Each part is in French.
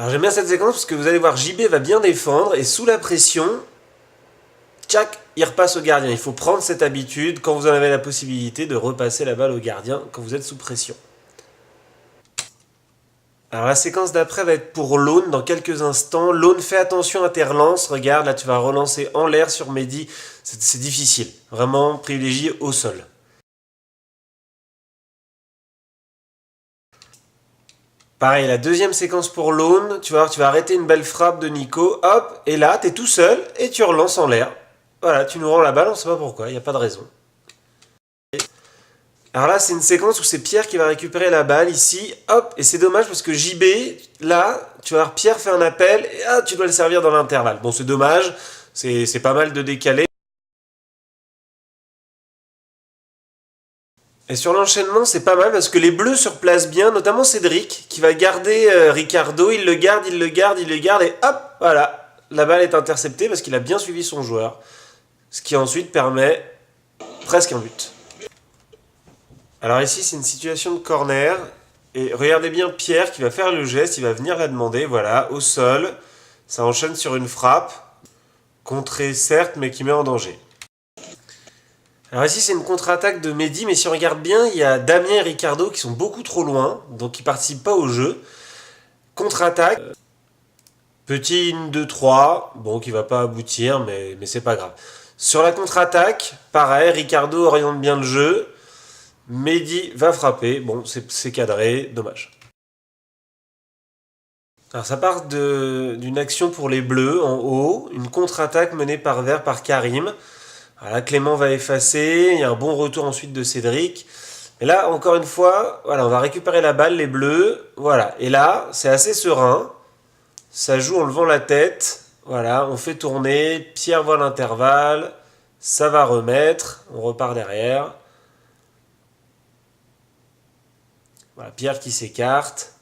Alors j'aime bien cette séquence parce que vous allez voir JB va bien défendre et sous la pression, tchac, il repasse au gardien. Il faut prendre cette habitude quand vous en avez la possibilité de repasser la balle au gardien quand vous êtes sous pression. Alors la séquence d'après va être pour Lone dans quelques instants. Lone, fais attention à tes relances. Regarde, là tu vas relancer en l'air sur Mehdi. C'est difficile. Vraiment privilégié au sol. Pareil, la deuxième séquence pour Lone, tu vas arrêter une belle frappe de Nico, hop, et là, t'es tout seul et tu relances en l'air. Voilà, tu nous rends la balle, on sait pas pourquoi, il n'y a pas de raison. Alors là, c'est une séquence où c'est Pierre qui va récupérer la balle ici, hop, et c'est dommage parce que JB, là, tu vas voir Pierre fait un appel, et ah, tu dois le servir dans l'intervalle. Bon, c'est dommage, c'est pas mal de décaler. Et sur l'enchaînement, c'est pas mal parce que les bleus se replacent bien, notamment Cédric, qui va garder Ricardo, il le garde, et hop, voilà, la balle est interceptée parce qu'il a bien suivi son joueur, ce qui ensuite permet presque un but. Alors ici, c'est une situation de corner, et regardez bien Pierre qui va faire le geste, il va venir la demander, voilà, au sol, ça enchaîne sur une frappe, contrée certes, mais qui met en danger. Alors ici, c'est une contre-attaque de Mehdi, mais si on regarde bien, il y a Damien et Ricardo qui sont beaucoup trop loin, donc ils participent pas au jeu. Contre-attaque, petit 1, 2, 3, bon, qui va pas aboutir, mais c'est pas grave. Sur la contre-attaque, pareil, Ricardo oriente bien le jeu, Mehdi va frapper, bon, c'est cadré, dommage. Alors ça part d'une action pour les Bleus en haut, une contre-attaque menée par Vert par Karim. Voilà, Clément va effacer, il y a un bon retour ensuite de Cédric. Et là, encore une fois, voilà, on va récupérer la balle, les Bleus, voilà. Et là, c'est assez serein, ça joue en levant la tête, voilà, on fait tourner, Pierre voit l'intervalle, ça va remettre, on repart derrière. Voilà, Pierre qui s'écarte.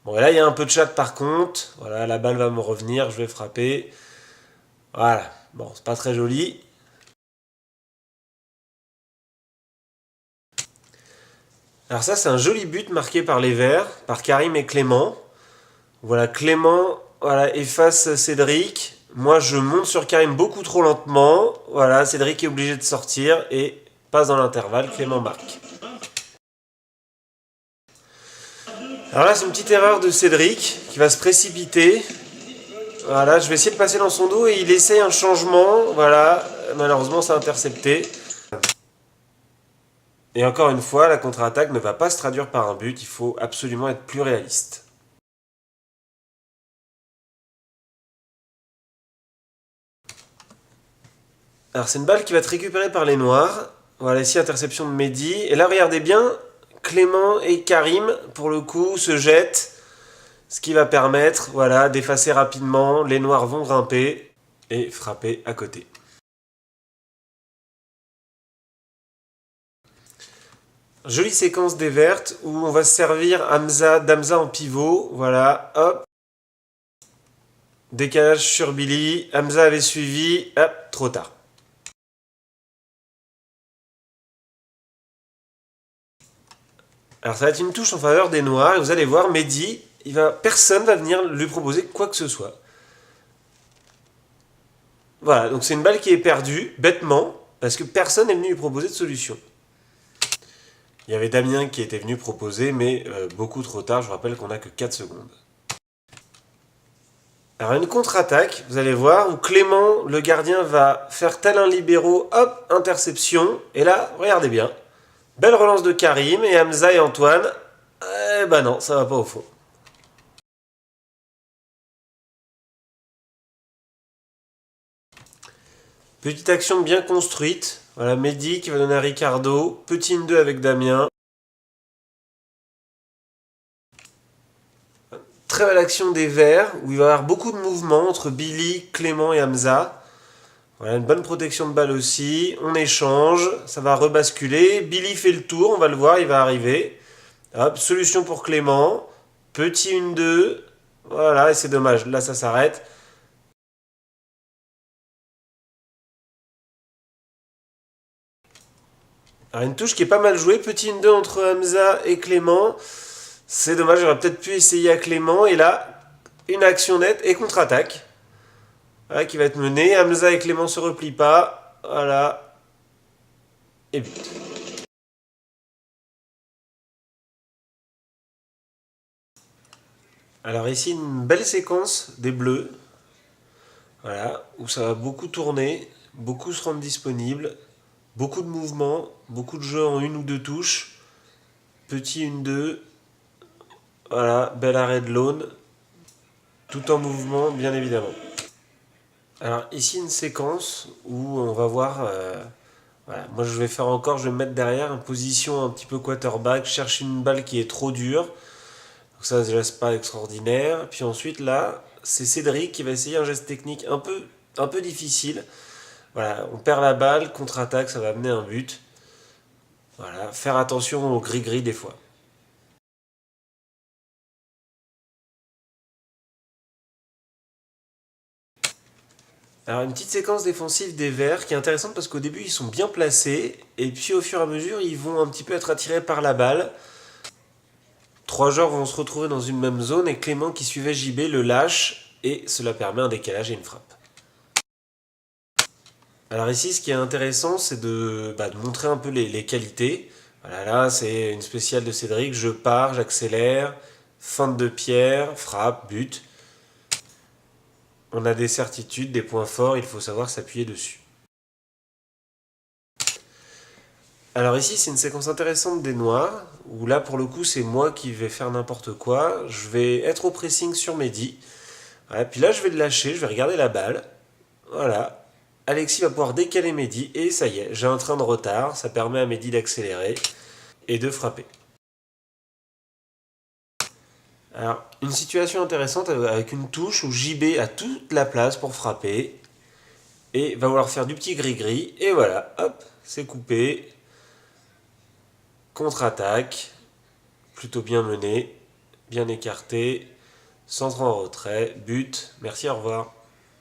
Bon, et là, il y a un peu de chat par contre. Voilà, la balle va me revenir, je vais frapper. Voilà, bon, c'est pas très joli. Alors ça, c'est un joli but marqué par les Verts, par Karim et Clément. Voilà, Clément voilà, efface Cédric. Moi, je monte sur Karim beaucoup trop lentement. Voilà, Cédric est obligé de sortir et passe dans l'intervalle. Clément marque. Alors là, c'est une petite erreur de Cédric qui va se précipiter. Voilà, je vais essayer de passer dans son dos et il essaye un changement. Voilà, malheureusement, c'est intercepté. Et encore une fois, la contre-attaque ne va pas se traduire par un but. Il faut absolument être plus réaliste. Alors c'est une balle qui va être récupérée par les Noirs. Voilà ici interception de Mehdi. Et là regardez bien, Clément et Karim pour le coup se jettent. Ce qui va permettre voilà, d'effacer rapidement. Les Noirs vont grimper et frapper à côté. Jolie séquence des Vertes où on va se servir d'Hamza en pivot. Voilà, hop. Décalage sur Billy. Hamza avait suivi. Hop, trop tard. Alors ça va être une touche en faveur des Noirs et vous allez voir Mehdi, personne va venir lui proposer quoi que ce soit. Voilà, donc c'est une balle qui est perdue, bêtement, parce que personne n'est venu lui proposer de solution. Il y avait Damien qui était venu proposer, mais beaucoup trop tard, je vous rappelle qu'on n'a que 4 secondes. Alors une contre-attaque, vous allez voir, où Clément, le gardien, va faire tel un libéraux, hop, interception, et là, regardez bien, belle relance de Karim, et Hamza et Antoine, eh ben non, ça va pas au fond. Petite action bien construite. Voilà, Mehdi qui va donner à Ricardo. Petit 1-2 avec Damien. Très belle action des Verts, où il va y avoir beaucoup de mouvements entre Billy, Clément et Hamza. Voilà, une bonne protection de balle aussi. On échange, ça va rebasculer. Billy fait le tour, on va le voir, il va arriver. Hop, solution pour Clément. Petit 1-2. Voilà, et c'est dommage, là ça s'arrête. Alors une touche qui est pas mal jouée, petit 1-2 entre Hamza et Clément. C'est dommage, j'aurais peut-être pu essayer à Clément. Et là, une action nette et contre-attaque. Voilà, qui va être menée. Hamza et Clément se replient pas. Voilà. Et but. Alors ici, une belle séquence des Bleus. Voilà, où ça va beaucoup tourner, beaucoup se rendre disponible, beaucoup de mouvements, beaucoup de jeux en une ou deux touches. Petit 1-2. Voilà, bel arrêt de l'aune. Tout en mouvement, bien évidemment. Alors ici une séquence où on va voir, voilà, moi je vais faire encore, je vais me mettre derrière, une position un petit peu quarterback, je cherche une balle qui est trop dure, donc ça déjà c'est pas extraordinaire. Puis ensuite là, c'est Cédric qui va essayer un geste technique un peu difficile. Voilà, on perd la balle, contre-attaque, ça va amener un but. Voilà, faire attention au gris-gris des fois. Alors une petite séquence défensive des Verts qui est intéressante parce qu'au début ils sont bien placés et puis au fur et à mesure ils vont un petit peu être attirés par la balle. Trois joueurs vont se retrouver dans une même zone et Clément qui suivait JB le lâche et cela permet un décalage et une frappe. Alors ici ce qui est intéressant c'est de montrer un peu les qualités. Voilà, là c'est une spéciale de Cédric, je pars, j'accélère, feinte de pierre, frappe, but. On a des certitudes, des points forts, il faut savoir s'appuyer dessus. Alors ici, c'est une séquence intéressante des noirs, où là, pour le coup, c'est moi qui vais faire n'importe quoi. Je vais être au pressing sur Mehdi. Voilà, puis là, je vais le lâcher, je vais regarder la balle. Voilà. Alexis va pouvoir décaler Mehdi, et ça y est, j'ai un train de retard. Ça permet à Mehdi d'accélérer et de frapper. Alors, une situation intéressante avec une touche où JB a toute la place pour frapper, et va vouloir faire du petit gris-gris, et voilà, hop, c'est coupé. Contre-attaque, plutôt bien mené, bien écarté, centre en retrait, but, merci, au revoir.